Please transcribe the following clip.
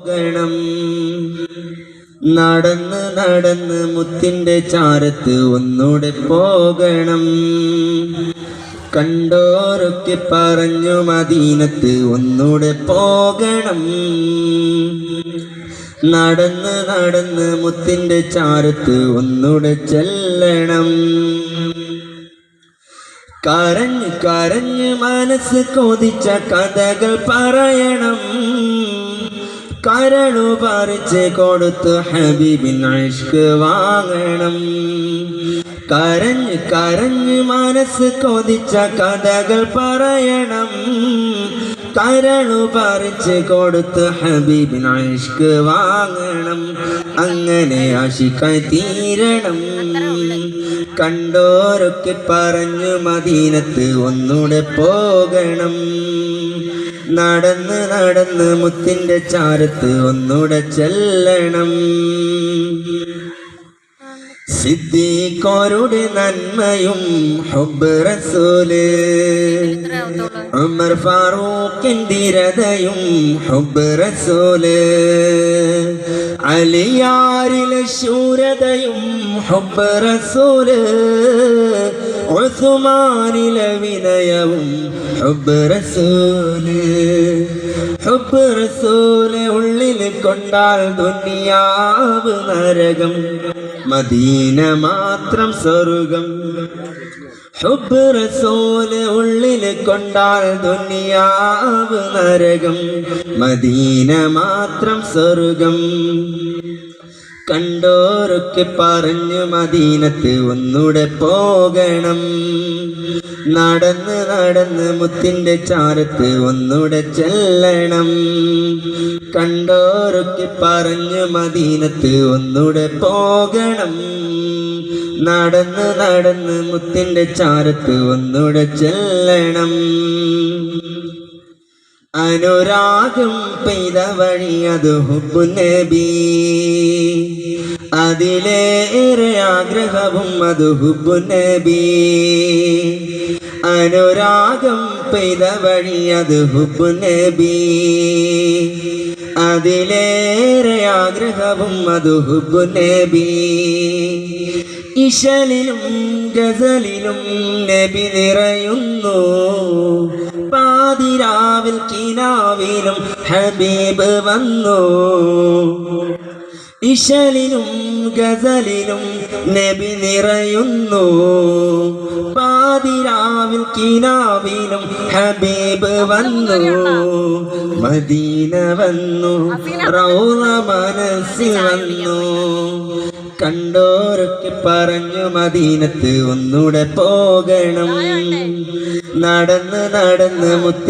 ഗണം നടന്ന് നടന്ന് മുത്തിന്റെ ചാരത്ത് ഒന്നൂടെ പോകണം. കണ്ടോരൊക്കെ പറഞ്ഞു മദീനത്ത് ഒന്നൂടെ പോകണം. നടന്ന് നടന്ന് മുത്തിന്റെ ചാരത്ത് ഒന്നൂടെ ചെല്ലണം. കരഞ്ഞ് കരഞ്ഞ് മനസ്സ് കൊതിച്ച കഥകൾ പറയണം. കരളു പറിച്ച് കൊടുത്ത് ഹബീബിൻ ഇഷ്ക് വാങ്ങണം. കരഞ്ഞ് കരഞ്ഞ് മനസ്സ് കൊതിച്ച കഥകൾ പറയണം. കരളു പറിച്ച് കൊടുത്ത് ഹബീബിൻ ഇഷ്ക് വാങ്ങണം. അങ്ങനെ ആശിക്കായി തീരണം. കണ്ടോരൊക്കെ പറഞ്ഞു മദീനത്ത് ഒന്നൂടെ പോകണം. നടന്ന് നടന്ന് മുത്തിന്റെ ചാരത്ത് ഒന്നൂടെ ചെല്ലണം. സിദ്ദീഖോരുടെ നന്മയും ഹുബ്ബ് റസൂല്, ഉമർ ഫാറൂഖിന്റെ ധീരതയും ഹുബ്ബ് റസൂല്, അലിയാരിലെ ശൂരതയും ഹുബ്ബ് റസൂല്, ഉസ്മാനിലെ വിനയവും ഹുബ്ബ് റസൂല്. ഹുബ്ബ് റസൂല് ഉള്ളിൽ കൊണ്ടാൽ ദുനിയാവ് നരകം, മദീന മാത്രം സ്വർഗം. ഹുബ്ബ് റസൂല് ഉള്ളിൽ കൊണ്ടാൽ ദുനിയാവ് നരകം, മദീന മാത്രം സ്വർഗം. കണ്ടോരൊക്കെ പറഞ്ഞു മദീനത്ത് ഒന്നൂടെ പോകണം. നടന്ന് നടന്ന് മുത്തിന്റെ ചാരത്ത് ഒന്നൂടെ ചെല്ലണം. കണ്ടോരൊക്കെ പറഞ്ഞു മദീനത്ത് ഒന്നൂടെ പോകണം. നടന്ന് നടന്ന് മുത്തിന്റെ ചാരത്ത് ഒന്നൂടെ ചെല്ലണം. അനുരാഗം പെയ്ത വഴി അത് ഹുബ്ബു നബി, അതിലേറെ ആഗ്രഹവും അത് ഹുബ്ബു നബി. അനുരാഗം പെയ്ത വഴി അത് ഹുബ്ബു നബി, അതിലേറെ ആഗ്രഹവും അത് ഹുബ്ബു നബി. ഇശലിലും ഗസലിലും നബി നിറയുന്നു, പാതിരാവിൽ കിനാവിലും ഹബീബ് വന്നു. ഇശലിലും ഗസലിലും നബി നിറയുന്നു, പാതിരാവിൽ കിനാവിലും ഹബീബ് വന്നു. മദീന വന്നു, റൗള മനസ്സിൽ വന്നു. കണ്ടോരൊക്കെ പറഞ്ഞു മദീനത്ത് ഒന്നൂടെ പോകണം. നടന്ന് നടന്ന് മുത്തി